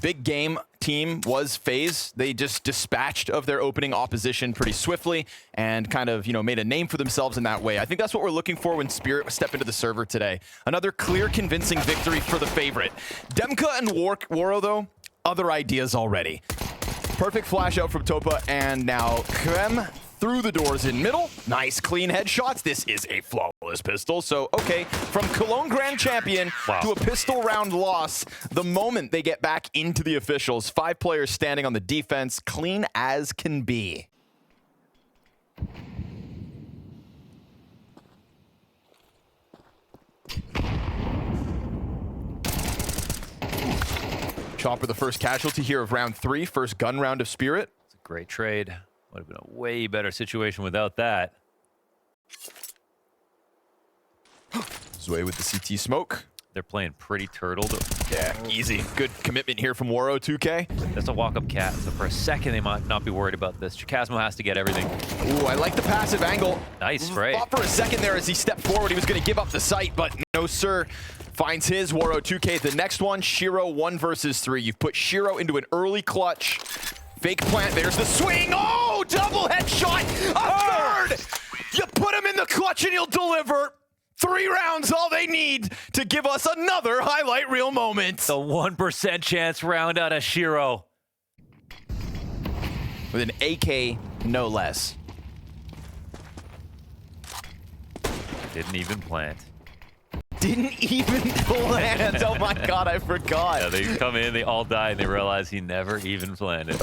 big game team was FaZe. They just dispatched of their opening opposition pretty swiftly and kind of, made a name for themselves in that way. I think that's what we're looking for when Spirit step into the server today. Another clear, convincing victory for the favorite. Demka and Waro, though, other ideas already. Perfect flash out from Topa, and now Krem through the doors in middle. Nice clean headshots. This is a flawless pistol. So, okay, from Cologne Grand Champion to a pistol round loss, the moment they get back into the officials, 5 players standing on the defense, clean as can be. Chopper, the first casualty here of round 3, first gun round of Spirit. It's a great trade. Would have been a way better situation without that. Zway with the CT smoke. They're playing pretty turtled. Yeah, easy. Good commitment here from Waro 2K. That's a walk-up cat, so for a second they might not be worried about this. Chikasmo has to get everything. Ooh, I like the passive angle. Nice spray. Thought for a second there as he stepped forward, he was going to give up the sight, but no, sir. Finds his Waro 2K. The next one, Shiro 1 versus 3. You've put Shiro into an early clutch. Fake plant, there's the swing. Oh, double headshot, a third. You put him in the clutch and he'll deliver. 3 rounds, all they need to give us another highlight reel moment. The 1% chance round out of Shiro. With an AK, no less. Didn't even plant. Didn't even plant. Oh my God, I forgot. Yeah, they come in, they all die, and they realize he never even planted.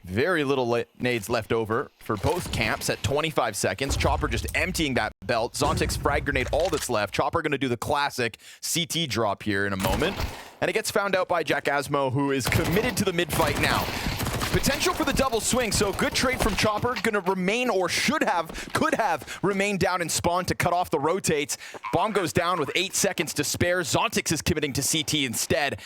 Very little nades left over for both camps at 25 seconds. Chopper just emptying that belt. Zontic's frag grenade, all that's left. Chopper going to do the classic CT drop here in a moment. And it gets found out by Jack Asmo, who is committed to the mid-fight now. Potential for the double swing, so good trade from Chopper. Gonna remain, or could have remained down in spawn to cut off the rotates. Bomb goes down with 8 seconds to spare. Zontix is committing to CT instead.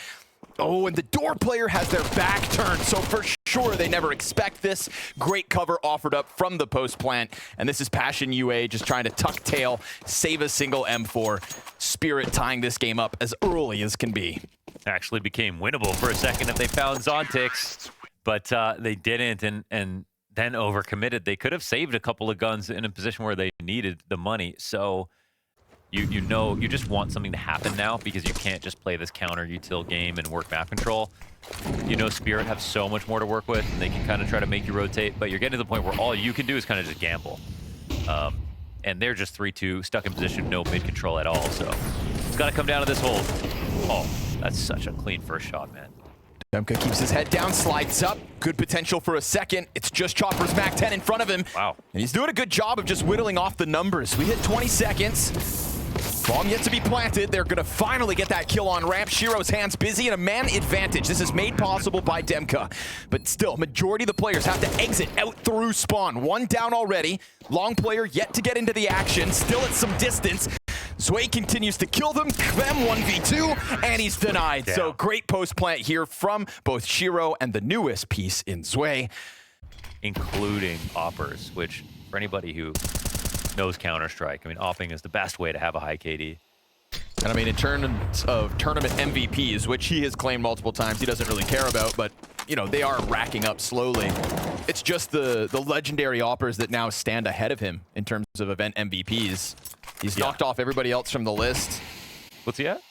Oh, and the door player has their back turned, so for sure they never expect this. Great cover offered up from the post plant, and this is Passion UA just trying to tuck tail, save a single M4. Spirit tying this game up as early as can be. Actually became winnable for a second if they found Zontix. But they didn't, and then overcommitted. They could have saved a couple of guns in a position where they needed the money. So you just want something to happen now because you can't just play this counter util game and work map control. Spirit have so much more to work with, and they can kind of try to make you rotate, but you're getting to the point where all you can do is kind of just gamble. And they're just 3-2, stuck in position, no mid control at all. So it's got to come down to this hold. Oh, that's such a clean first shot, man. Demka keeps his head down, slides up. Good potential for a second. It's just Chopper's Mac 10 in front of him. Wow. And he's doing a good job of just whittling off the numbers. We hit 20 seconds. Bomb yet to be planted. They're going to finally get that kill on ramp. Shiro's hands busy and a man advantage. This is made possible by Demka. But still, majority of the players have to exit out through spawn. 1 down already. Long player yet to get into the action. Still at some distance. Zway continues to kill them. Kvem 1v2, and he's denied. Yeah. So great post plant here from both Shiro and the newest piece in Zway. Including oppers, which for anybody who knows Counter-Strike, opping is the best way to have a high KD. And I mean, in terms of tournament MVPs, which he has claimed multiple times, he doesn't really care about, but they are racking up slowly. It's just the legendary oppers that now stand ahead of him in terms of event MVPs. He's knocked off everybody else from the list. What's he at?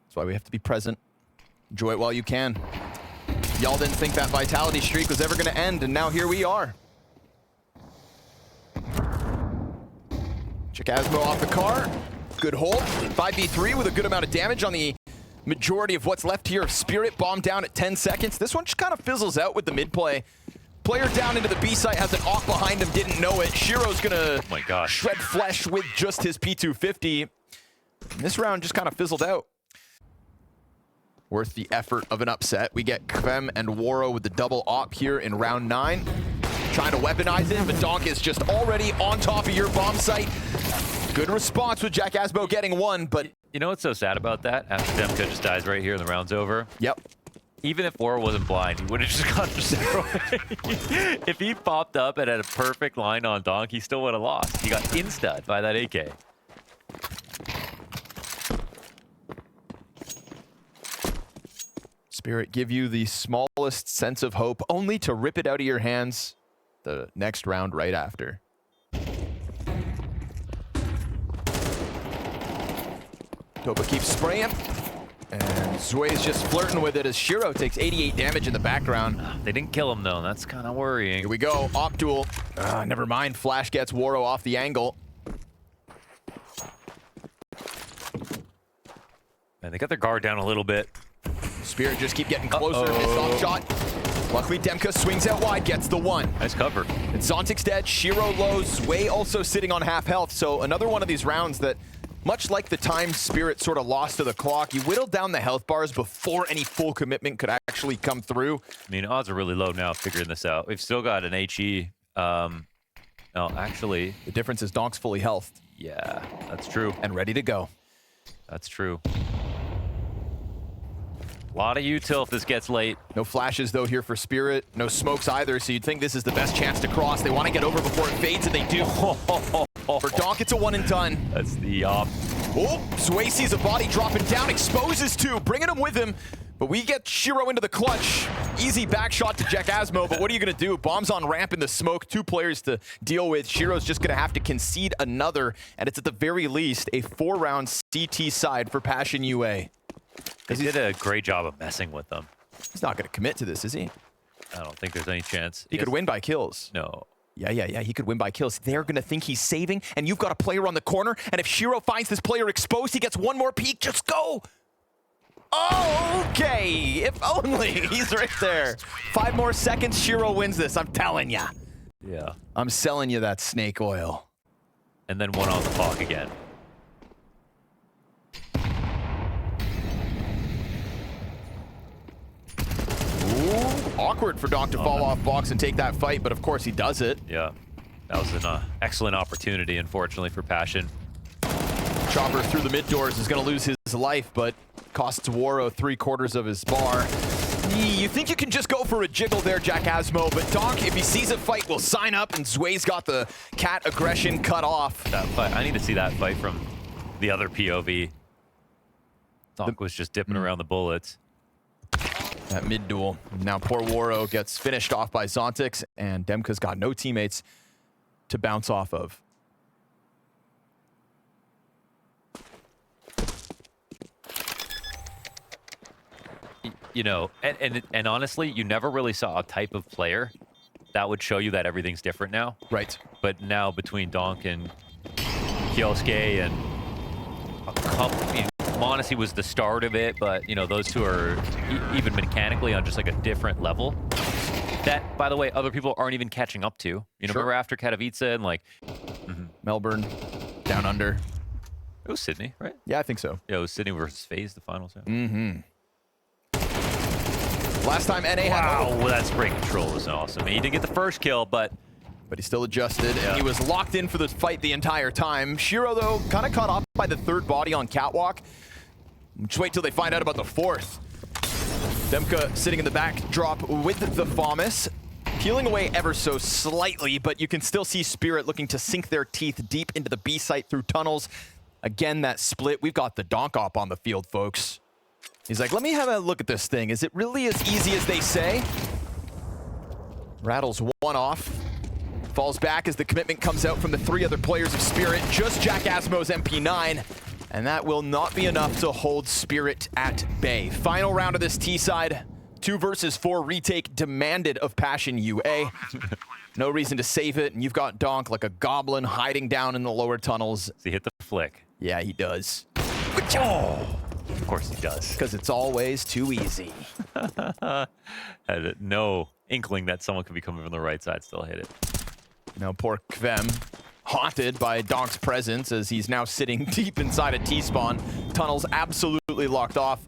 That's why we have to be present. Enjoy it while you can. Y'all didn't think that vitality streak was ever going to end, and now here we are. Chikasmo off the car. Good hold. 5v3 with a good amount of damage on the majority of what's left here of Spirit. Bomb down at 10 seconds. This one just kind of fizzles out with the mid play. Player down into the B site has an off behind him, didn't know it. Shiro's gonna shred flesh with just his P250. And this round just kind of fizzled out. Worth the effort of an upset. We get Kvem and Waro with the double op here in round 9. Trying to weaponize it, but Donk is just already on top of your bomb site. Good response with Jack Asbo getting 1, but... You know what's so sad about that? After Demka just dies right here and the round's over? Yep. Even if Waro wasn't blind, he would have just gone for 0. If he popped up and had a perfect line on Donk, he still would have lost. He got insta'd by that AK. Spirit give you the smallest sense of hope, only to rip it out of your hands the next round right after. Topa keeps spraying, and Zway's just flirting with it as Shiro takes 88 damage in the background. They didn't kill him, though. That's kind of worrying. Here we go, op duel. Never mind, Flash gets Waro off the angle. Man, they got their guard down a little bit. Spirit just keep getting closer. Missed off shot. Luckily, Demka swings out wide, gets the one. Nice cover. And Zontic's dead, Shiro low, Zway also sitting on half health. So another one of these rounds that, much like the time Spirit sort of lost to the clock, you whittled down the health bars before any full commitment could actually come through. I mean, odds are really low now figuring this out. We've still got an HE. No, actually. The difference is Donk's fully healthed. Yeah, that's true. And ready to go. That's true. A lot of util if this gets late. No flashes, though, here for Spirit. No smokes either, so you'd think this is the best chance to cross. They want to get over before it fades, and they do. For Donk, it's a one and done. That's the op. Oh, Zway sees a body dropping down, exposes two, bringing him with him. But we get Shiro into the clutch. Easy back shot to Jack Asmo, but what are you going to do? Bombs on ramp in the smoke, 2 players to deal with. Shiro's just going to have to concede another, and it's at the very least a 4-round CT side for Passion UA. They did a great job of messing with them. He's not going to commit to this, is he? I don't think there's any chance. He could win by kills. No. Yeah, he could win by kills. They're going to think he's saving, and you've got a player on the corner, and if Shiro finds this player exposed, he gets one more peek. Just go! Oh, okay. If only. He's right there. 5 more seconds, Shiro wins this. I'm telling ya. Yeah. I'm selling you that snake oil. And then one on the clock again. Ooh, awkward for Donk to fall off box and take that fight, but of course he does it. Yeah. That was an excellent opportunity, unfortunately, for Passion. Chopper through the mid doors is going to lose his life, but costs Waro 3/4 of his bar. You think you can just go for a jiggle there, Jack Asmo, but Donk, if he sees a fight, will sign up, and Zway's got the cat aggression cut off. That fight, I need to see that fight from the other POV. Donk was just dipping around the bullets. That mid duel. Now poor Waro gets finished off by Zontix, and Demka's got no teammates to bounce off of. You know, and honestly, you never really saw a type of player that would show you that everything's different now. Right. But now between Donk and Kyosuke and a couple, I mean, Monacy was the start of it, but you know, those two are even mechanically on just like a different level. That, by the way, other people aren't even catching up to. You know, Sure. remember after Katowice and like Melbourne, down under. it was Sydney, right? Yeah, I think so. Yeah, it was Sydney versus FaZe, the finals. Yeah. Mm-hmm. Last time NA had... Wow, well, that spray control was awesome. He didn't get the first kill, but But he still adjusted, and he was locked in for the fight the entire time. Shiro, though, kind of caught off by the 3rd body on Catwalk. Just wait till they find out about the 4th. Demka sitting in the backdrop with the FAMAS, peeling away ever so slightly, but you can still see Spirit looking to sink their teeth deep into the B site through tunnels. Again, that split. We've got the Donk op on the field, folks. He's like, let me have a look at this thing. Is it really as easy as they say? Rattles one off. Falls back as the commitment comes out from the 3 other players of Spirit. Just Jack Asmo's MP9. And that will not be enough to hold Spirit at bay. Final round of this T-side. 2 versus 4 retake demanded of Passion UA. No reason to save it. And you've got Donk like a goblin hiding down in the lower tunnels. he hit the flick. Yeah, he does. Oh, of course he does. Because it's always too easy. Had no inkling that someone could be coming from the right side, still hit it. Now poor Kvem, haunted by Donk's presence as he's now sitting deep inside a T-spawn. Tunnels absolutely locked off.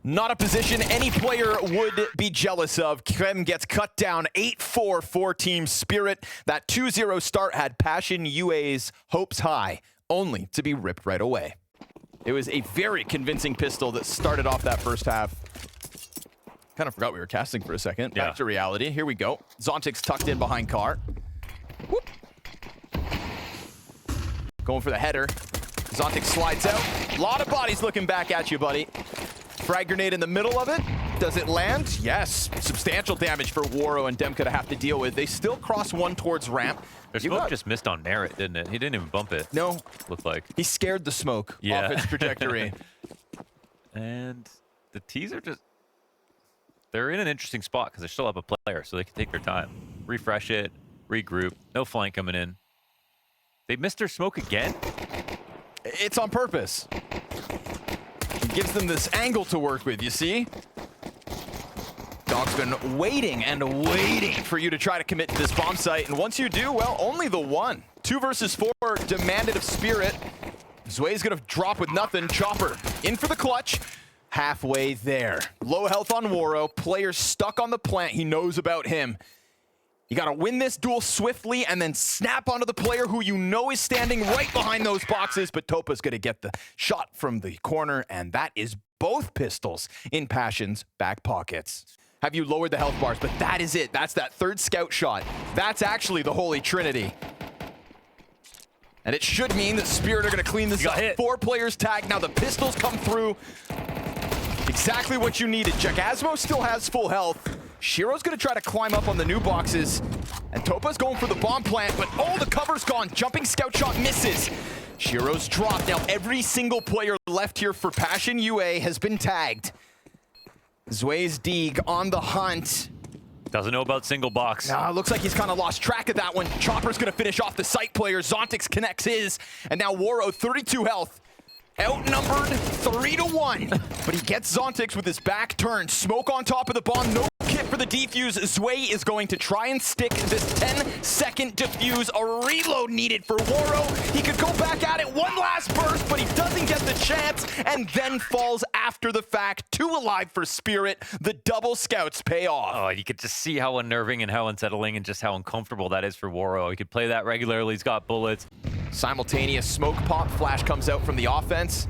Not a position any player would be jealous of. Kvem gets cut down 8-4 for Team Spirit. That 2-0 start had Passion UA's hopes high, only to be ripped right away. It was a very convincing pistol that started off that first half. Kind of forgot we were casting for a second. Yeah. Back to reality. Here we go. Zontix tucked in behind Car. Whoop. Going for the header. Zontix slides out. A lot of bodies looking back at you, buddy. Frag grenade in the middle of it. Does it land? Yes. Substantial damage for Waro and Demka to have to deal with. They still cross one towards ramp. Their smoke just missed on Merit, didn't it? He didn't even bump it. No. Looked like. He scared the smoke off its trajectory. And the T's are just... They're in an interesting spot because they still have a player, so they can take their time. Refresh it, regroup. No flank coming in. They missed their smoke again? It's on purpose. It gives them this angle to work with, you see? Dog's been waiting and waiting for you to try to commit to this bomb site, and once you do, well, only the one. 2 versus 4 demanded of Spirit. Zway's gonna drop with nothing. Chopper in for the clutch. Halfway there. Low health on Waro. Player stuck on the plant. He knows about him. You gotta win this duel swiftly and then snap onto the player who you know is standing right behind those boxes, but Topa's gonna get the shot from the corner, and that is both pistols in Passion's back pockets. Have you lowered the health bars? But that is it. That's that third scout shot. That's actually the Holy Trinity. And it should mean that Spirit are gonna clean this up. 4 players tagged. Now the pistols come through. Exactly what you needed. Jackasmo still has full health. Shiro's gonna try to climb up on the new boxes. And Topa's going for the bomb plant, but oh, the cover's gone. Jumping scout shot misses. Shiro's dropped. Now every single player left here for Passion UA has been tagged. Zway's Deeg on the hunt. Doesn't know about single box. Nah, looks like he's kind of lost track of that one. Chopper's gonna finish off the site player. Zontix connects his, and now Waro, 32 health. Outnumbered 3-1, but he gets Zontix with his back turned. Smoke on top of the bomb, no kit for the defuse. Zway is going to try and stick this 10-second defuse. A reload needed for Waro. He could go back at it one last burst, but he doesn't get the chance, and then falls after the fact. 2 alive for Spirit. The double scouts pay off. Oh, you could just see how unnerving and how unsettling and just how uncomfortable that is for Waro. He could play that regularly. He's got bullets. Simultaneous smoke pop. Flash comes out from the offense.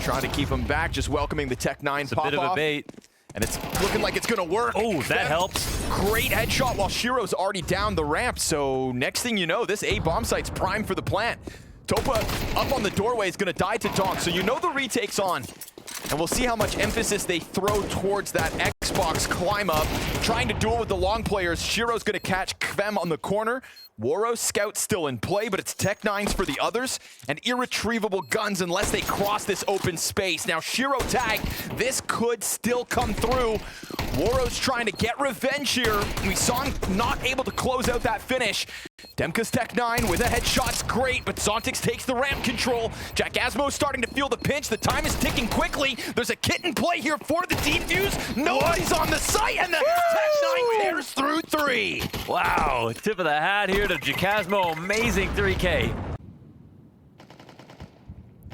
Trying to keep him back, just welcoming the Tech 9 pop off. It's a bit of a bait. And it's looking like it's gonna work. Oh, that helps. Great headshot while Shiro's already down the ramp. So next thing you know, this A bomb site's primed for the plant. Topa up on the doorway is gonna die to Donk. So you know the retake's on. And we'll see how much emphasis they throw towards that Xbox climb up. Trying to duel with the long players. Shiro's gonna catch Kvem on the corner. Waro Scout still in play, but it's Tech 9s for the others, and irretrievable guns unless they cross this open space. Now Shiro tagged. This could still come through. Waro's trying to get revenge here. We saw him not able to close out that finish. Demka's Tech 9 with a headshot's great, but Zontix takes the ramp control. Jackasmo's starting to feel the pinch. The time is ticking quickly. There's a kit in play here for the defuse. Nobody's on the site, and the Tech 9 tears through 3. Wow, tip of the hat here to Jackasmo. Amazing 3K.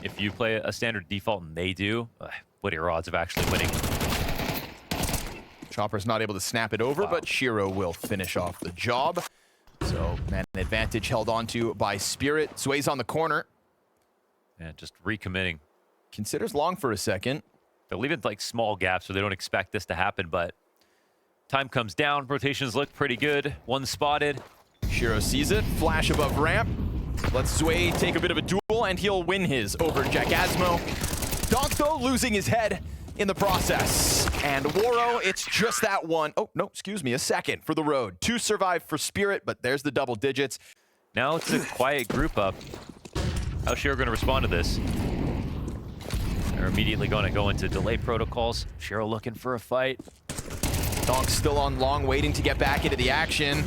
If you play a standard default and they do, what are your odds of actually winning? Chopper's not able to snap it over, but Shiro will finish off the job. So, man, an advantage held onto by Spirit. Zway's on the corner. Yeah, just recommitting. Considers long for a second. They're leaving like small gaps so they don't expect this to happen, but time comes down. Rotations look pretty good. One spotted. Shiro sees it. Flash above ramp. Lets Zway take a bit of a duel, and he'll win his over Jackasmo. Donk, though, losing his head in the process. And Waro, it's just that one. Oh, no, excuse me, a second for the road. 2 survive for Spirit, but there's the double digits. Now it's a quiet group up. How's Shiro going to respond to this? They're immediately going to go into delay protocols. Shiro looking for a fight. Donk's still on long, waiting to get back into the action.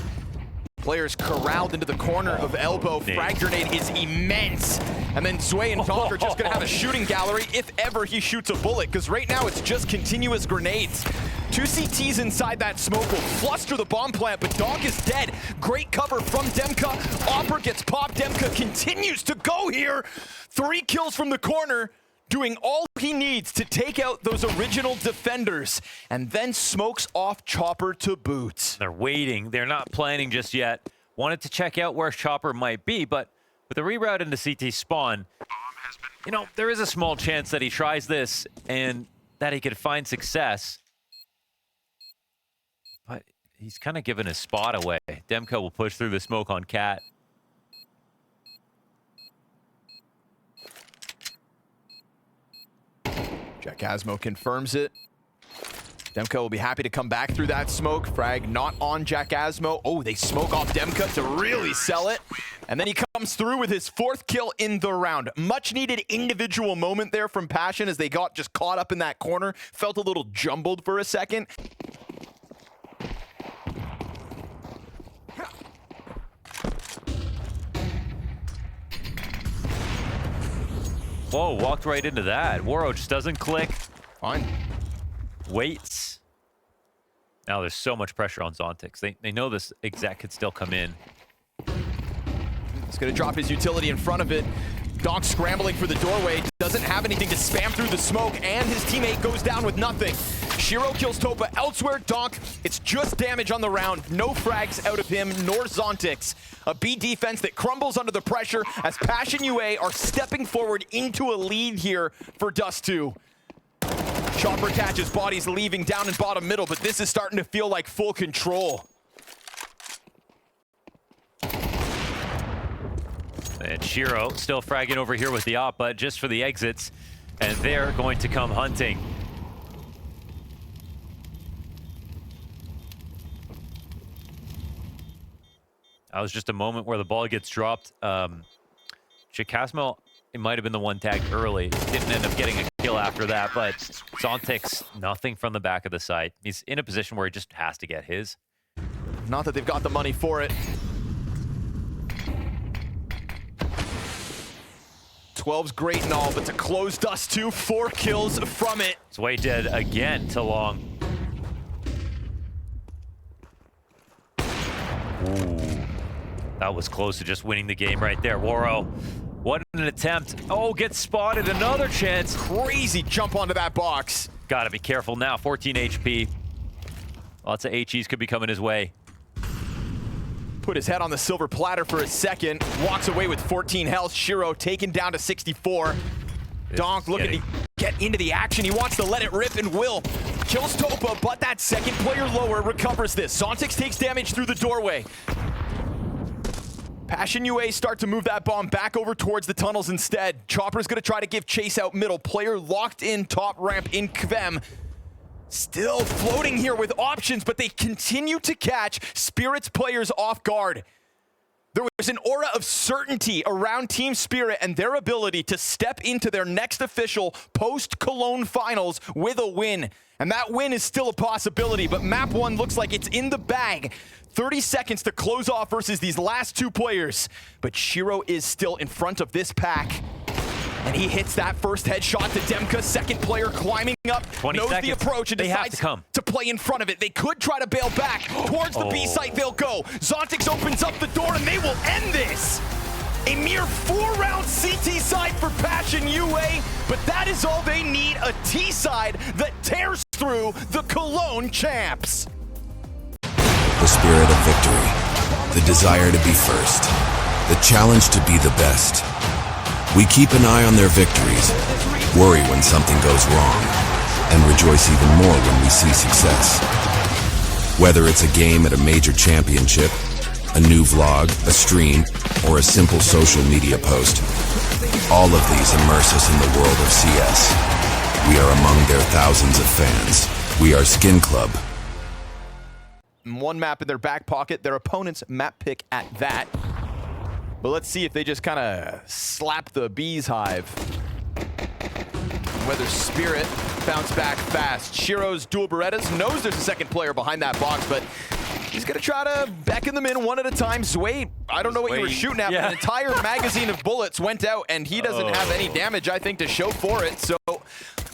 Players corralled into the corner of elbow. Frag grenade is immense. And then Zway and Donk are just going to have a shooting gallery if ever he shoots a bullet, because right now it's just continuous grenades. 2 CTs inside that smoke will fluster the bomb plant, but Donk is dead. Great cover from Demka. Opper gets popped. Demka continues to go here. 3 kills from the corner, doing all he needs to take out those original defenders, and then smokes off Chopper to boot. They're waiting. They're not planning just yet. Wanted to check out where Chopper might be, but with a reroute into CT spawn, you know, there is a small chance that he tries this and that he could find success. But he's kind of given his spot away. Demka will push through the smoke on Cat. Jack Asmo confirms it. Demka will be happy to come back through that smoke. Frag not on Jack Asmo. Oh, they smoke off Demka to really sell it. And then he comes through with his 4th kill in the round. Much needed individual moment there from Passion as they got just caught up in that corner. Felt a little jumbled for a second. Whoa, walked right into that. Waro just doesn't click. Fine. Waits. Now there's so much pressure on Zontix. They know this exec could still come in. He's going to drop his utility in front of it. Donk scrambling for the doorway. Doesn't have anything to spam through the smoke, and his teammate goes down with nothing. Shiro kills Topa. Elsewhere, Donk, it's just damage on the round. No frags out of him, nor Zontix. A B defense that crumbles under the pressure as Passion UA are stepping forward into a lead here for Dust 2. Chopper catches bodies leaving down in bottom middle, but this is starting to feel like full control. And Shiro still fragging over here with the op, but just for the exits, and they're going to come hunting. That was just a moment where the ball gets dropped. Chikasmo, it might have been the one tagged early. Didn't end up getting a kill after that, but Zontix, nothing from the back of the site. He's in a position where he just has to get his. Not that they've got the money for it. 12's great and all, but to close Dust 2, 4 kills from it. Sway dead again to Long. Ooh, that was close to just winning the game right there. Waro, what an attempt. Oh, gets spotted, another chance. Crazy jump onto that box. Gotta be careful now, 14 HP. Lots of HEs could be coming his way. Put his head on the silver platter for a second. Walks away with 14 health. Shiro taken down to 64. Donk looking to get into the action. He wants to let it rip and will. Kills Topa, but that second player lower recovers this. Zontix takes damage through the doorway. Passion UA start to move that bomb back over towards the tunnels instead. Chopper's gonna try to give chase out middle. Player locked in top ramp in Kvem. Still floating here with options, but they continue to catch Spirit's players off guard. There was an aura of certainty around Team Spirit and their ability to step into their next official post-Cologne finals with a win. And that win is still a possibility, but map 1 looks like it's in the bag. 30 seconds to close off versus these last 2 players. But Shiro is still in front of this pack. And he hits that first headshot to Demka. Second player climbing up, knows the approach and decides to play in front of it. They could try to bail back. Towards the B site they'll go. Zontix opens up the door and they will end this. A mere 4-round CT side for Passion UA, but that is all they need, a T side that tears through the Cologne champs. The spirit of victory, the desire to be first, the challenge to be the best. We keep an eye on their victories, worry when something goes wrong, and rejoice even more when we see success. Whether it's a game at a major championship, a new vlog, a stream, or a simple social media post, all of these immerse us in the world of CS. We are among their thousands of fans. We are Skin Club. One map in their back pocket, their opponent's map pick at that. But let's see if they just kind of slap the bees hive. Whether Spirit bounce back fast. Shiro's dual Berettas knows there's a second player behind that box, but he's going to try to beckon them in one at a time. Sway, I don't know what you were shooting at, but an entire magazine of bullets went out, and he doesn't have any damage, I think, to show for it. So,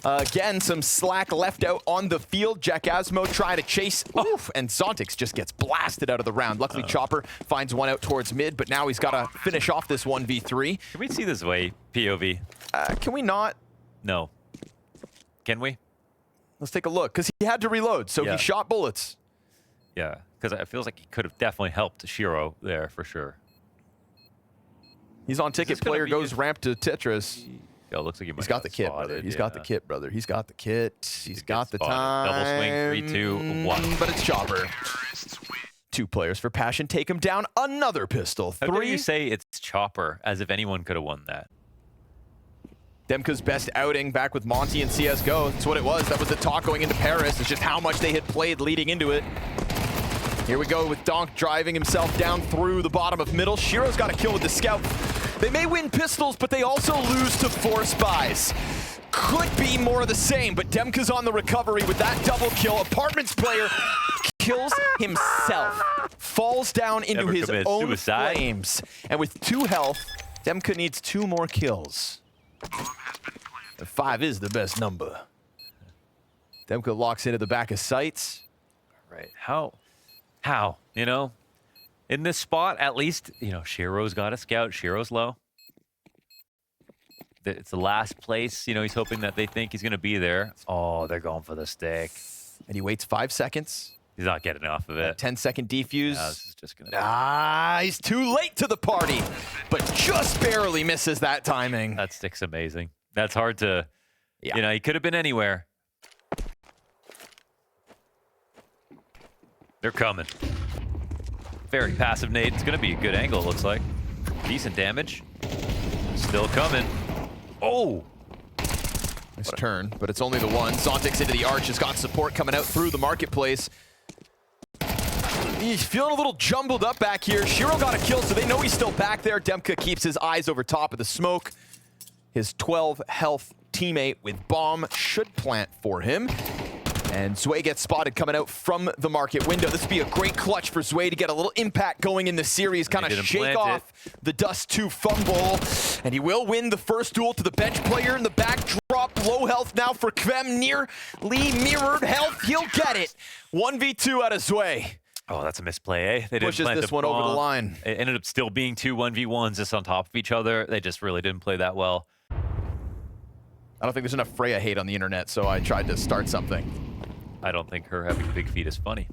again, some slack left out on the field. Jack Asmo trying to chase, and Zontix just gets blasted out of the round. Luckily, Chopper finds one out towards mid, but now he's got to finish off this 1v3. Can we see this way, POV? Can we not? No. Can we? Let's take a look, because he had to reload, so he shot bullets. Yeah, because it feels like he could have definitely helped Shiro there for sure. He's on ticket. Player goes ramp to Tetris. Yo, looks like he might He's got the kit, brother. He's got the kit, brother. He's got the kit. He's got the time. Double swing, 3, 2, 1. But it's Chopper. 2 players for Passion. Take him down. Another pistol. 3. How do you say it's Chopper as if anyone could have won that? Demka's best outing back with Monty and CSGO. That's what it was. That was the talk going into Paris. It's just how much they had played leading into it. Here we go with Donk driving himself down through the bottom of middle. Shiro's got a kill with the scout. They may win pistols, but they also lose to 4 spies. Could be more of the same, but Demka's on the recovery with that double kill. Apartments player kills himself. Falls down into Never his commits own suicide. flames. And with 2 health, Demka needs 2 more kills. 5 is the best number. Demka locks into the back of sights. Right. How? You know, in this spot, at least, you know, Shiro's got a scout. Shiro's low. It's the last place. You know, he's hoping that they think he's going to be there. Oh, they're going for the stick. And he waits 5 seconds. He's not getting off of it. 10-second defuse. Yeah, this is just going to... He's too late to the party, but just barely misses that timing. That stick's amazing. That's hard to... Yeah. You know, he could have been anywhere. They're coming. Very passive nade. It's going to be a good angle, it looks like. Decent damage. Still coming. Oh! Nice turn, but it's only the one. Zontix into the arch has got support coming out through the marketplace. He's feeling a little jumbled up back here. Shiro got a kill, so they know he's still back there. Demka keeps his eyes over top of the smoke. His 12 health teammate with bomb should plant for him. And Zwei gets spotted coming out from the market window. This would be a great clutch for Zwei to get a little impact going in the series, kind of shake off the Dust 2 fumble. And he will win the first duel to the bench player in the backdrop. Low health now for Kvem, nearly mirrored health. He'll get it. 1v2 out of Zwei. Oh, that's a misplay, eh? They Pushes this one over the line. It ended up still being 2 1v1s just on top of each other. They just really didn't play that well. I don't think there's enough Freya hate on the internet, so I tried to start something. I don't think her having big feet is funny.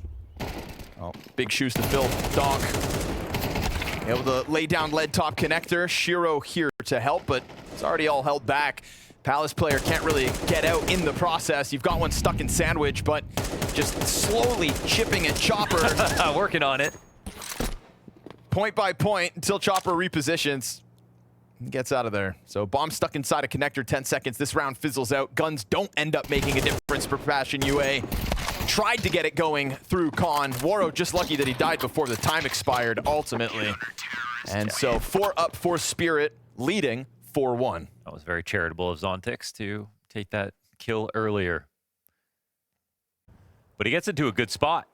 Oh, big shoes to fill. Donk able to lay down lead top connector. Shiro here to help, but it's already all held back. Palace player can't really get out in the process. You've got one stuck in sandwich, but just slowly chipping at Chopper. Working on it. Point by point until Chopper repositions. Gets out of there. So bomb stuck inside a connector, 10 seconds. This round fizzles out. Guns don't end up making a difference for Passion UA. Tried to get it going through Khan. Waro just lucky that he died before the time expired ultimately. And so 4 up for Spirit, leading 4-1. That was very charitable of Zontix to take that kill earlier. But he gets into a good spot.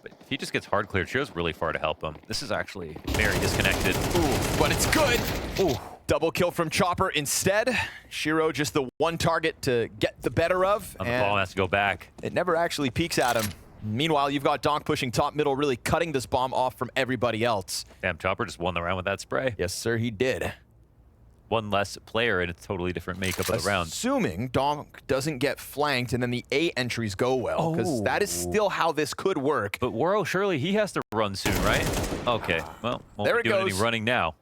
But if he just gets hard cleared, Shiro's really far to help him. This is actually very disconnected. Ooh, but it's good. Ooh, double kill from Chopper instead. Shiro just the one target to get the better of. And the ball has to go back. It never actually peeks at him. Meanwhile, you've got Donk pushing top middle, really cutting this bomb off from everybody else. Damn, Chopper just won the round with that spray. Yes, sir, he did. One less player and a totally different makeup of the round. Assuming Donk doesn't get flanked and then the A entries go well, because that is still how this could work. But Waro, surely he has to run soon, right? Okay, well, won't There be it doing any goes. running now.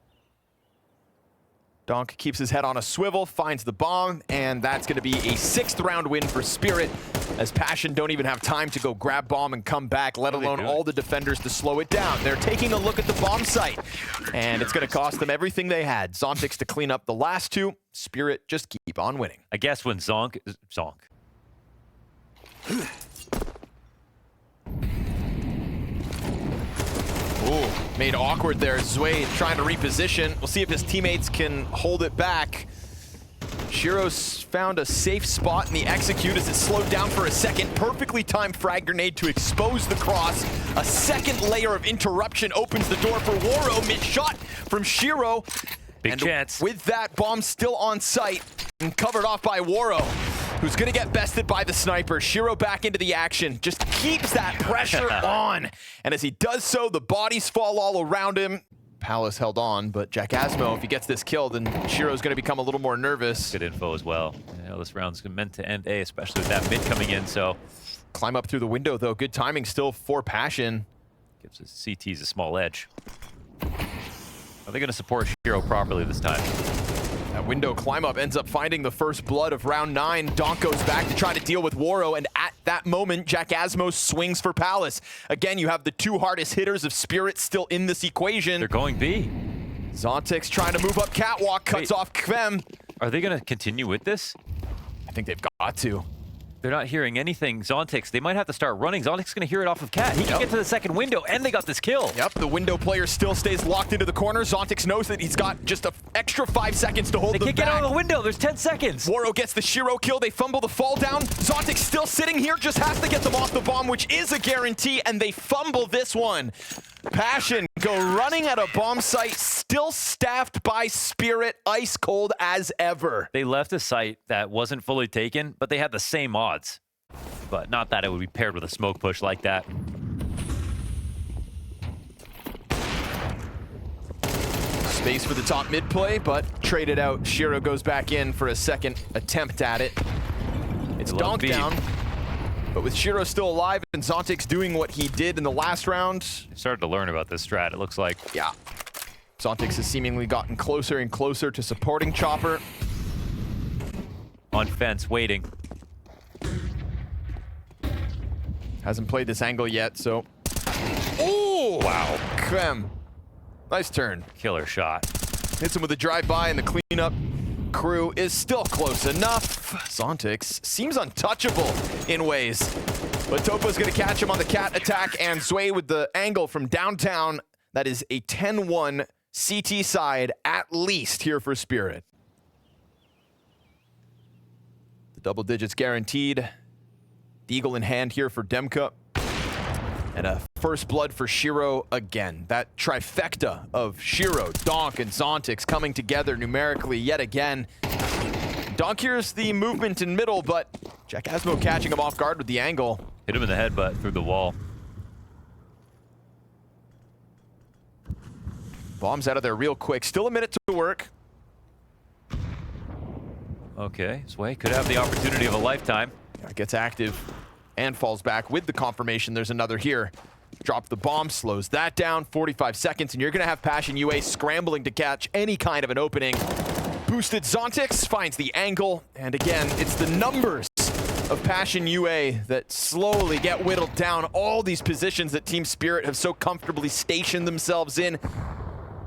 Donk keeps his head on a swivel, finds the bomb, and that's going to be a 6th round win for Spirit, as Passion don't even have time to go grab bomb and come back, let alone all the defenders to slow it down. They're taking a look at the bomb site, and it's going to cost them everything they had. Zontix to clean up the last 2. Spirit just keep on winning. I guess when Zonk. Ooh, made awkward there. Zwei trying to reposition. We'll see if his teammates can hold it back. Shiro's found a safe spot in the execute as it slowed down for a second. Perfectly timed frag grenade to expose the cross. A second layer of interruption opens the door for Waro. Mid-shot from Shiro. Big chance. With that, bomb still on site and covered off by Waro, who's gonna get bested by the sniper. Shiro back into the action, just keeps that pressure on. And as he does so, the bodies fall all around him. Palace held on, but Jack Asmo, if he gets this kill, then Shiro's gonna become a little more nervous. Good info as well. You know, this round's meant to end A, especially with that mid coming in, so. Climb up through the window though, good timing still for Passion. Gives his CTs a small edge. Are they gonna support Shiro properly this time? That window climb up ends up finding the first blood of round 9. Donk goes back to try to deal with Waro, and at that moment, Jack Asmo swings for Palace. Again, you have the 2 hardest hitters of Spirit still in this equation. They're going B. Zontix trying to move up catwalk, cuts off Kvem. Are they going to continue with this? I think they've got to. They're not hearing anything. Zontix, they might have to start running. Zontix going to hear it off of Cat. He can get to the second window, and they got this kill. Yep, the window player still stays locked into the corner. Zontix knows that he's got just an extra 5 seconds to hold them back. They can't get out of the window. There's 10 seconds. Woro gets the Shiro kill. They fumble the fall down. Zontix still sitting here, just has to get them off the bomb, which is a guarantee, and they fumble this one. Passion go running at a bomb site, still staffed by Spirit, ice cold as ever. They left a site that wasn't fully taken, but they had the same odds. But not that it would be paired with a smoke push like that. Space for the top mid play, but traded out. Shiro goes back in for a second attempt at it. It's Donk down. But with Shiro still alive and Zontix doing what he did in the last round. Started to learn about this strat, it looks like. Yeah. Zontix has seemingly gotten closer and closer to supporting Chopper. On fence, waiting. Hasn't played this angle yet, so. Oh! Wow. Kvem. Nice turn. Killer shot. Hits him with a drive-by, and the cleanup crew is still close enough. Zontix seems untouchable in ways. But Topa's going to catch him on the cat attack, and Sway with the angle from downtown. That is a 10-1 CT side, at least, here for Spirit. The double digits guaranteed. The eagle in hand here for Demka. And a first blood for Shiro again. That trifecta of Shiro, Donk, and Zontix coming together numerically yet again. Donk hears the movement in middle, but Jack Asmo catching him off guard with the angle. Hit him in the head, but through the wall. Bombs out of there real quick. Still a minute to work. Okay, Sway could have the opportunity of a lifetime. Yeah, gets active and falls back with the confirmation. There's another here. Drop the bomb, slows that down. 45 seconds, and you're going to have Passion UA scrambling to catch any kind of an opening. Boosted Zontix finds the angle, and again, it's the numbers of Passion UA that slowly get whittled down. All these positions that Team Spirit have so comfortably stationed themselves in,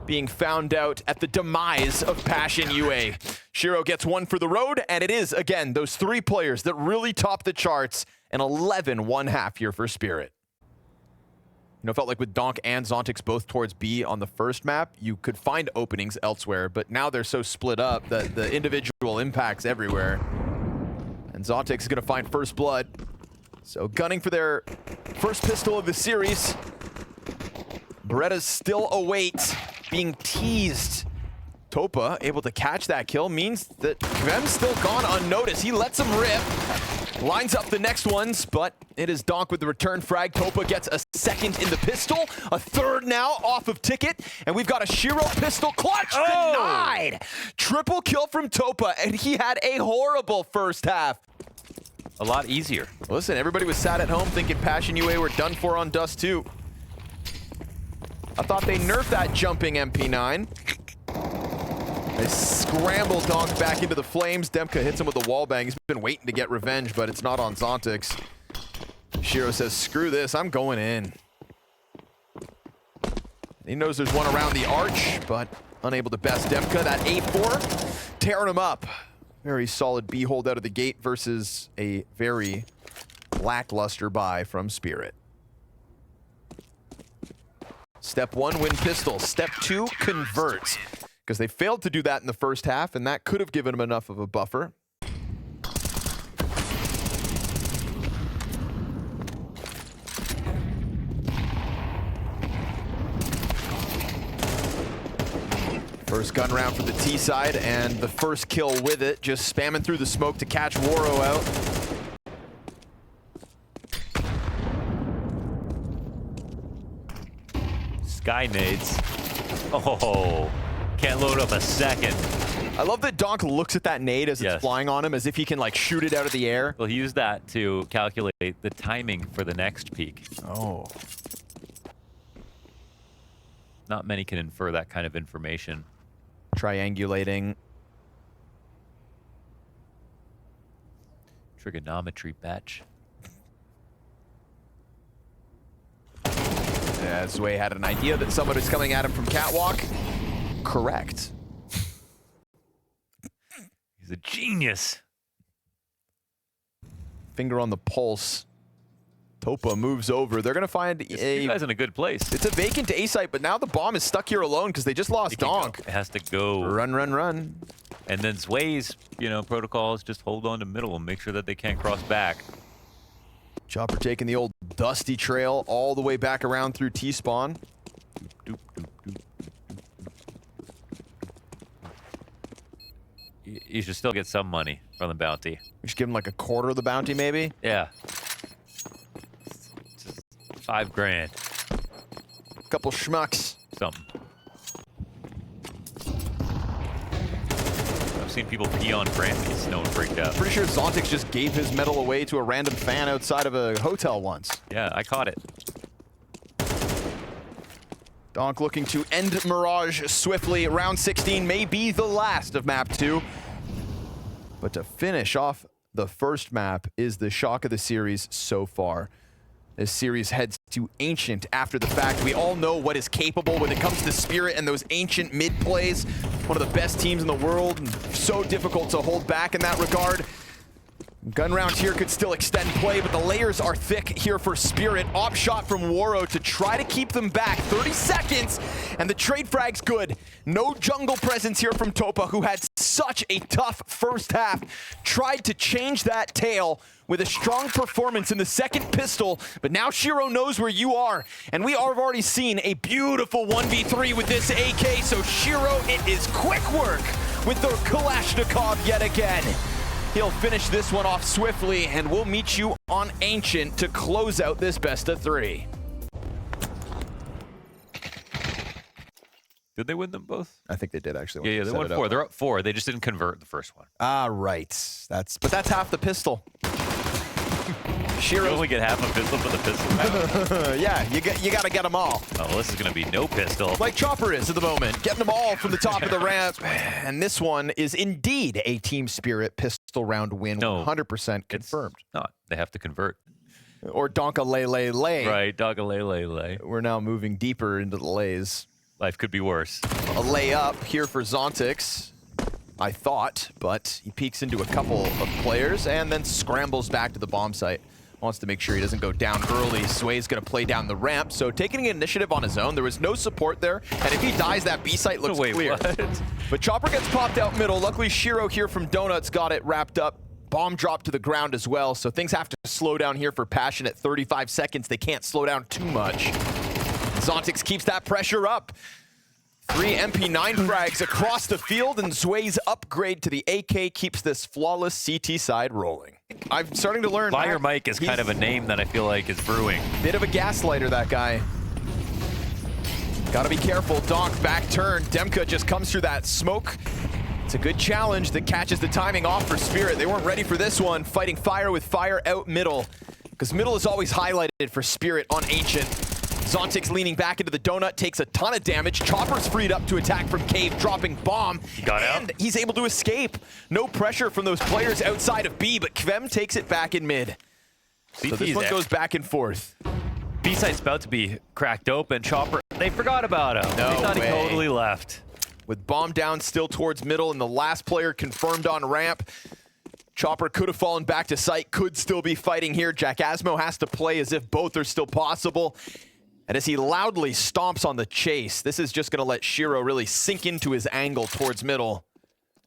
being found out at the demise of Passion UA. Shiro gets one for the road, and it is, again, those three players that really top the charts. An 11-1 half here for Spirit. You know, it felt like with Donk and Zontix both towards B on the first map, you could find openings elsewhere, but now they're so split up that the individual impacts everywhere. And Zontix is going to find first blood. So gunning for their first pistol of the series. Beretta's still awaits, being teased. Topa able to catch that kill means that Kvem's still gone unnoticed. He lets him rip. Lines up the next ones, but it is Donk with the return frag. Topa gets a second in the pistol, a third now off of Ticket, and we've got a Shiro pistol clutch denied. Triple kill from Topa, and he had a horrible first half. A lot easier. Listen, everybody was sat at home thinking Passion UA were done for on Dust 2. I thought they nerfed that jumping MP9. They scramble Donk back into the flames. Demka hits him with a wallbang. He's been waiting to get revenge, but it's not on Zontix. Shiro says, screw this, I'm going in. He knows there's one around the arch, but unable to best Demka. That A4, tearing him up. Very solid B hold out of the gate versus a very lackluster buy from Spirit. Step one, win pistol. Step two, convert. Because they failed to do that in the first half, and that could have given them enough of a buffer. First gun round for the T side, and the first kill with it, just spamming through the smoke to catch Woro out. Sky nades. Oh, can't load up a second. I love that Donk looks at that nade as it's flying on him, as if he can like shoot it out of the air. Well, he used that to calculate the timing for the next peak. Oh. Not many can infer that kind of information. Triangulating. Trigonometry, batch. Yeah, Zway had an idea that someone was coming at him from catwalk. correct. He's a genius. Finger on the pulse. Topa moves over. They're going to find You guys in a good place. It's a vacant A site, but now the bomb is stuck here alone because they just lost Donk. It has to go. Run, run, run. And then Zway's, protocols just hold on to middle and make sure that they can't cross back. Chopper taking the old dusty trail all the way back around through T-spawn. Doop, doop, doop. You should still get some money from the bounty. We should give him like a quarter of the bounty, maybe? Yeah. Just $5 grand. Couple schmucks. Something. I've seen people pee on Grammys. No one freaked out. Pretty sure Zontix just gave his medal away to a random fan outside of a hotel once. Yeah, I caught it. Donk looking to end Mirage swiftly. Round 16 may be the last of map 2. But to finish off the first map is the shock of the series so far. This series heads to Ancient after the fact. We all know what is capable when it comes to Spirit and those Ancient mid plays. One of the best teams in the world, and so difficult to hold back in that regard. Gun round here could still extend play, but the layers are thick here for Spirit. Op shot from Waro to try to keep them back. 30 seconds, and the trade frag's good. No jungle presence here from Topa, who had such a tough first half. Tried to change that tail with a strong performance in the second pistol, but now Shiro knows where you are, and we have already seen a beautiful 1v3 with this AK, so Shiro, it is quick work with the Kalashnikov yet again. He'll finish this one off swiftly, and we'll meet you on Ancient to close out this best of 3. Did they win them both? I think they did actually. Yeah, they won 4. They're up 4. They just didn't convert the first one. Ah, right. But that's half the pistol. You only get half a pistol for the pistol round. Yeah, you got to get them all. Oh, well, this is going to be no pistol. Like Chopper is at the moment, getting them all from the top of the ramp. And this one is indeed a Team Spirit pistol round win, No, 100% confirmed. It's not. They have to convert. Or Donka Lay Lay Lay. Right, Dogga lay, lay, lay. We're now moving deeper into the lays. Life could be worse. A layup here for Zontix, I thought, but he peeks into a couple of players and then scrambles back to the bomb site. Wants to make sure he doesn't go down early. Sway's going to play down the ramp, so taking initiative on his own. There was no support there, and if he dies, that B site looks clear. What? But Chopper gets popped out middle. Luckily, Shiro here from Donuts got it wrapped up. Bomb dropped to the ground as well, so things have to slow down here for Passion at 35 seconds. They can't slow down too much. Zontix keeps that pressure up. 3 MP9 frags across the field, and Zway's upgrade to the AK keeps this flawless CT side rolling. I'm starting to learn. Fire Mike is kind of a name that I feel like is brewing. Bit of a gaslighter, that guy. Gotta be careful. Donk back turn. Demka just comes through that smoke. It's a good challenge that catches the timing off for Spirit. They weren't ready for this one. Fighting fire with fire out middle, because middle is always highlighted for Spirit on Ancient. Zontix leaning back into the donut, takes a ton of damage. Chopper's freed up to attack from Cave, dropping bomb. He got out. And he's able to escape. No pressure from those players outside of B, but Kvem takes it back in mid. So this one goes back and forth. B-site's about to be cracked open. Chopper, they forgot about him. No they thought way. he totally left. With bomb down still towards middle and the last player confirmed on ramp. Chopper could have fallen back to site, could still be fighting here. Jack Asmo has to play as if both are still possible. And as he loudly stomps on the chase, this is just going to let Shiro really sink into his angle towards middle.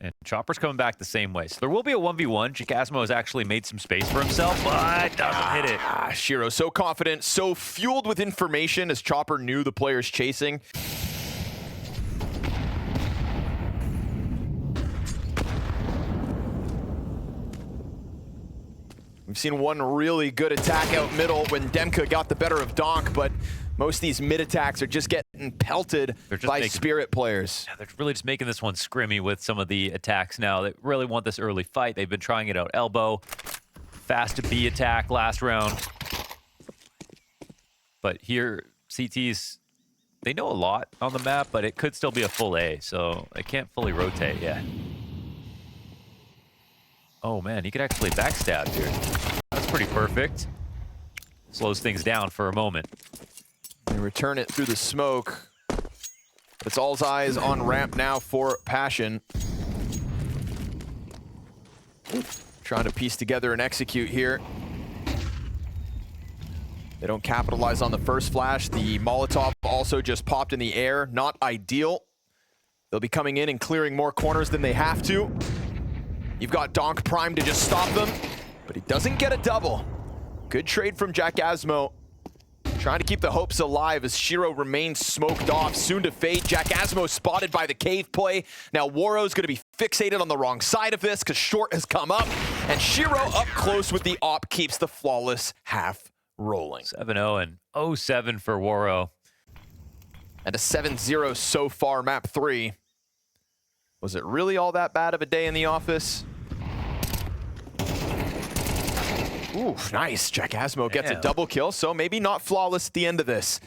And Chopper's coming back the same way. So there will be a 1v1. Jacasmo has actually made some space for himself, but doesn't hit it. Shiro so confident, so fueled with information as Chopper knew the player's chasing. We've seen one really good attack out middle when Demka got the better of Donk, but most of these mid attacks are just getting pelted by Spirit players. Yeah, they're really just making this one scrimmy with some of the attacks now. They really want this early fight. They've been trying it out elbow. Fast to B attack last round. But here, CT's, they know a lot on the map, but it could still be a full A, so they can't fully rotate yet. Oh man, he could actually backstab here. That's pretty perfect. Slows things down for a moment. They return it through the smoke. It's all's eyes on ramp now for Passion. Trying to piece together and execute here. They don't capitalize on the first flash. The Molotov also just popped in the air. Not ideal. They'll be coming in and clearing more corners than they have to. You've got Donk primed to just stop them, but he doesn't get a double. Good trade from Jack Asmo. Trying to keep the hopes alive as Shiro remains smoked off, soon to fade. Jack Asmo spotted by the cave play. Now Woro's going to be fixated on the wrong side of this because Short has come up, and Shiro up close with the op keeps the flawless half rolling. 7-0 and 0-7 for Woro. And a 7-0 so far, map 3. Was it really all that bad of a day in the office? Ooh, nice. Jack Asmo gets a double kill, so maybe not flawless at the end of this.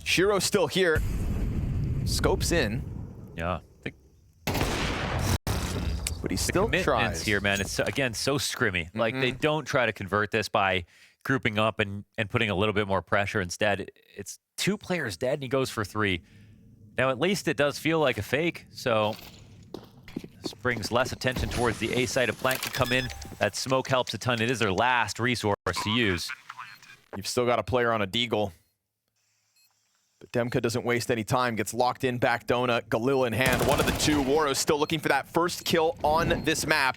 Shiro's still here. Scopes in. Yeah. But he still tries. Here, man. It's, again, so scrimmy. Like, they don't try to convert this by grouping up and putting a little bit more pressure. Instead, it's 2 players dead, and he goes for 3. Now, at least it does feel like a fake, so this brings less attention towards the A side. Of Plant can come in. That smoke helps a ton. It is their last resource to use. You've still got a player on a deagle. But Demka doesn't waste any time. Gets locked in, back donut, Galil in hand. One of the 2. Woro's still looking for that first kill on this map.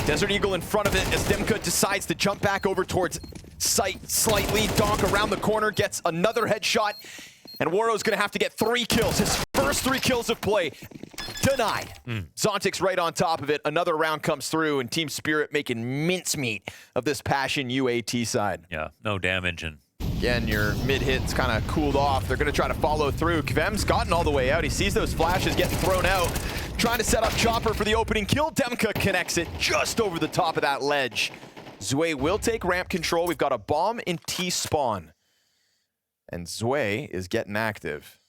Desert Eagle in front of it as Demka decides to jump back over towards sight slightly. Donk around the corner, gets another headshot. And Woro's going to have to get 3 kills. His first 3 kills of play denied. Zontic's right on top of it. Another round comes through, and Team Spirit making mincemeat of this Passion UAT side. Yeah, no damage. And again, your mid-hit's kind of cooled off. They're going to try to follow through. Kvem's gotten all the way out. He sees those flashes getting thrown out. Trying to set up Chopper for the opening kill. Demka connects it just over the top of that ledge. Zwe will take ramp control. We've got a bomb in T-spawn. And Zwe is getting active.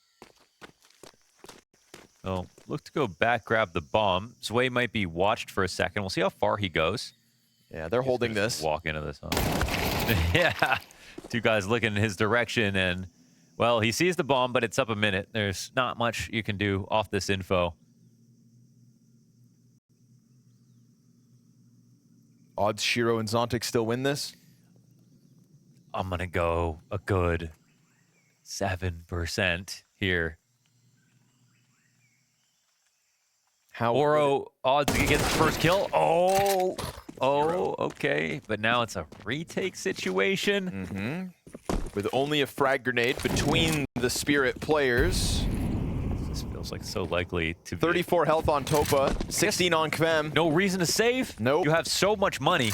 oh, look to go back, grab the bomb. Zwe might be watched for a second. We'll see how far he goes. Yeah, they're holding this. Walk into this. Huh? Yeah, 2 guys looking in his direction, and, well, he sees the bomb, but it's up a minute. There's not much you can do off this info. Odds Shiro and Zontic still win this? I'm going to go a good 7% here. How Woro odds to get the first kill. Oh, okay. But now it's a retake situation. with only a frag grenade between the Spirit players. This feels like so likely to be. 34 health on Topa, 16 on Kvem. No reason to save. Nope. You have so much money.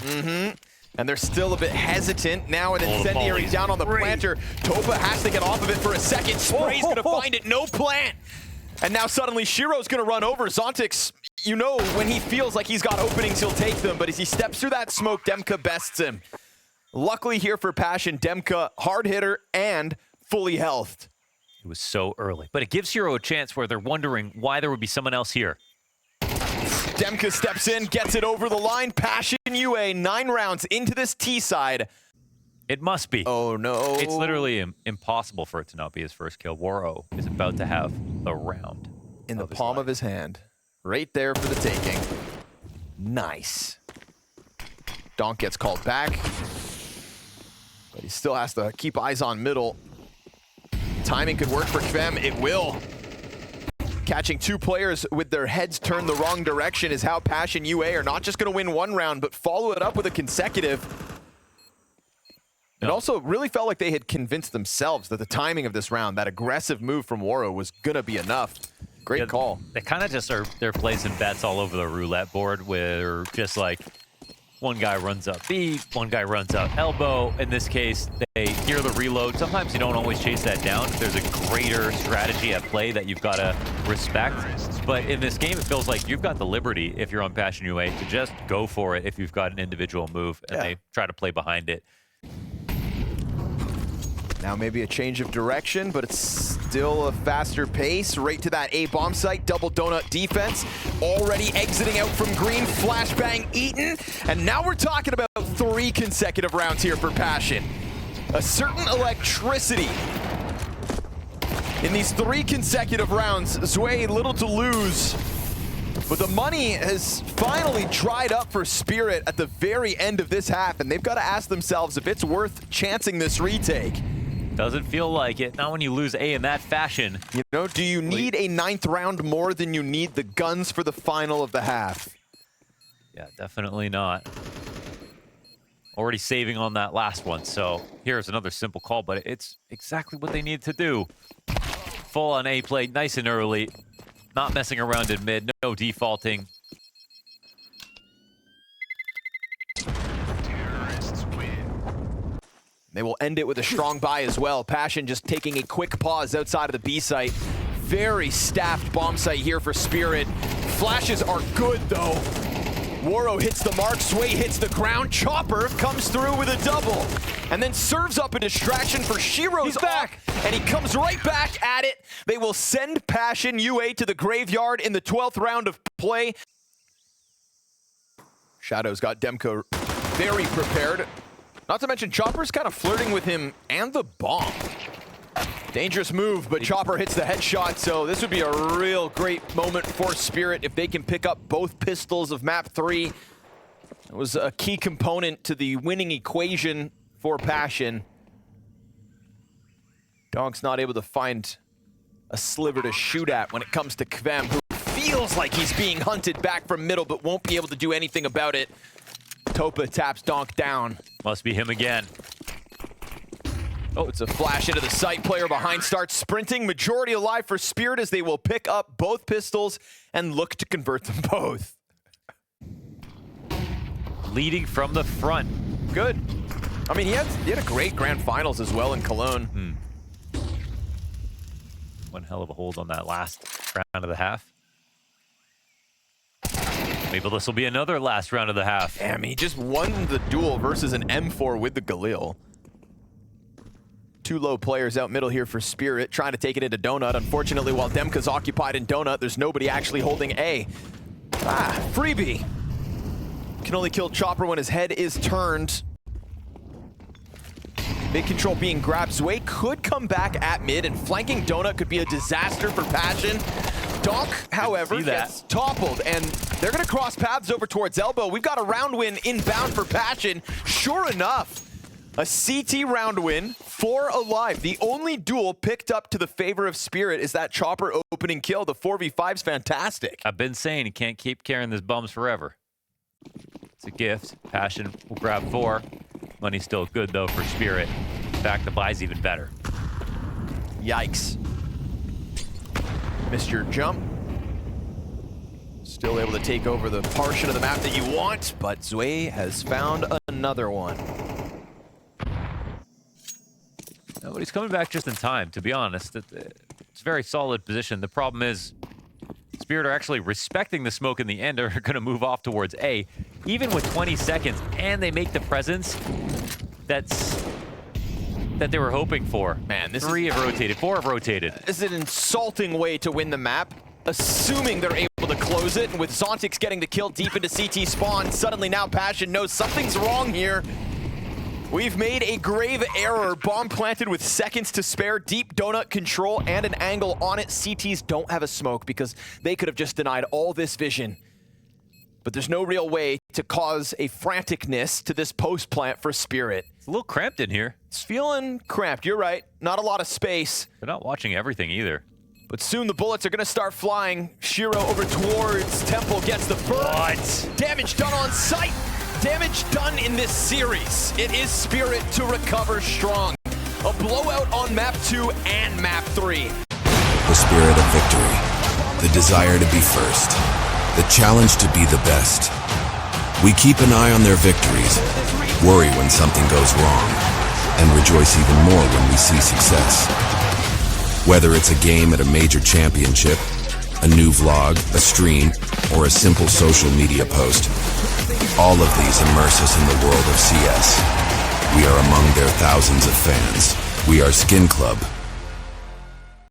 And they're still a bit hesitant. Now an incendiary down on the planter. Topa has to get off of it for a second. Spray's gonna find it, no plant. And now suddenly Shiro's gonna run over. Zontix, you know, when he feels like he's got openings, he'll take them. But as he steps through that smoke, Demka bests him. Luckily here for Passion, Demka, hard hitter and fully healthed. It was so early. But it gives Shiro a chance where they're wondering why there would be someone else here. Demka steps in, gets it over the line. Passion UA, 9 rounds into this T side. It must be. Oh no. It's literally impossible for it to not be his first kill. Woro is about to have the round. In the palm of his hand. Right there for the taking. Nice. Donk gets called back. But he still has to keep eyes on middle. Timing could work for Kvem. It will. Catching 2 players with their heads turned the wrong direction is how Passion UA are not just going to win 1 round, but follow it up with a consecutive. It also really felt like they had convinced themselves that the timing of this round, that aggressive move from Woro, was going to be enough. Great call. They kind of just they're placing bets all over the roulette board where just like one guy runs up B, one guy runs up elbow. In this case, they hear the reload. Sometimes you don't always chase that down. There's a greater strategy at play that you've got to respect. But in this game, it feels like you've got the liberty, if you're on Passion UA, to just go for it if you've got an individual move and they try to play behind it. Now maybe a change of direction, but it's still a faster pace. Right to that A bomb site, double donut defense. Already exiting out from green, flashbang eaten. And now we're talking about 3 consecutive rounds here for Passion. A certain electricity in these 3 consecutive rounds. Zway, little to lose. But the money has finally dried up for Spirit at the very end of this half, and they've got to ask themselves if it's worth chancing this retake. Doesn't feel like it. Not when you lose A in that fashion. You know, do you need a 9th round more than you need the guns for the final of the half? Yeah, definitely not. Already saving on that last one, so here's another simple call, but it's exactly what they need to do. Full on A play, nice and early. Not messing around in mid, no defaulting. They will end it with a strong buy as well. Passion just taking a quick pause outside of the B site. Very staffed bomb site here for Spirit. Flashes are good though. Waro hits the mark, Sway hits the ground, Chopper comes through with a double, and then serves up a distraction for Shiro's back, and he comes right back at it. They will send Passion UA to the graveyard in the 12th round of play. Shadow's got Demko very prepared. Not to mention Chopper's kind of flirting with him and the bomb. Dangerous move, but Chopper hits the headshot, so this would be a real great moment for Spirit if they can pick up both pistols of map 3. It was a key component to the winning equation for Passion. Donk's not able to find a sliver to shoot at when it comes to Kvem, who feels like he's being hunted back from middle, but won't be able to do anything about it. Topa taps Donk down. Must be him again. Oh, it's a flash into the site. Player behind starts sprinting. Majority alive for Spirit as they will pick up both pistols and look to convert them both. Leading from the front. Good. I mean, he had a great grand finals as well in Cologne. One hell of a hold on that last round of the half. Maybe this will be another last round of the half. Damn, he just won the duel versus an M4 with the Galil. 2 low players out middle here for Spirit, trying to take it into Donut. Unfortunately, while Demka's occupied in Donut, there's nobody actually holding A. Freebie. Can only kill Chopper when his head is turned. Mid control being grabbed. Zway could come back at mid, and flanking Donut could be a disaster for Passion. Donk, however, gets toppled, and they're going to cross paths over towards Elbow. We've got a round win inbound for Passion. Sure enough, a CT round win, 4 alive. The only duel picked up to the favor of Spirit is that Chopper opening kill. The 4v5's fantastic. I've been saying he can't keep carrying this bums forever. It's a gift. Passion will grab 4. Money's still good, though, for Spirit. In fact, the buy's even better. Yikes. Missed your jump. Still able to take over the portion of the map that you want, but Zway has found another one. No, but he's coming back just in time, to be honest. It's a very solid position. The problem is Spirit are actually respecting the smoke in the end, are going to move off towards A. Even with 20 seconds, and they make the presence that they were hoping for. Man, this 3 have rotated, 4 have rotated. This is an insulting way to win the map, assuming they're able to close it. And with Zontix getting the kill deep into CT spawn, suddenly now Passion knows something's wrong here. We've made a grave error. Bomb planted with seconds to spare. Deep donut control and an angle on it. CTs don't have a smoke because they could have just denied all this vision. But there's no real way to cause a franticness to this post plant for Spirit. It's a little cramped in here. It's feeling cramped. You're right. Not a lot of space. They're not watching everything either. But soon the bullets are going to start flying. Shiro over towards Temple gets the first. What? Damage done on sight. Damage done in this series. It is Spirit to recover strong. A blowout on map 2 and map 3. The spirit of victory, the desire to be first, the challenge to be the best. We keep an eye on their victories, worry when something goes wrong, and rejoice even more when we see success. Whether it's a game at a major championship, a new vlog, a stream, or a simple social media post, all of these immerse us in the world of CS. We are among their thousands of fans. We are Skin Club,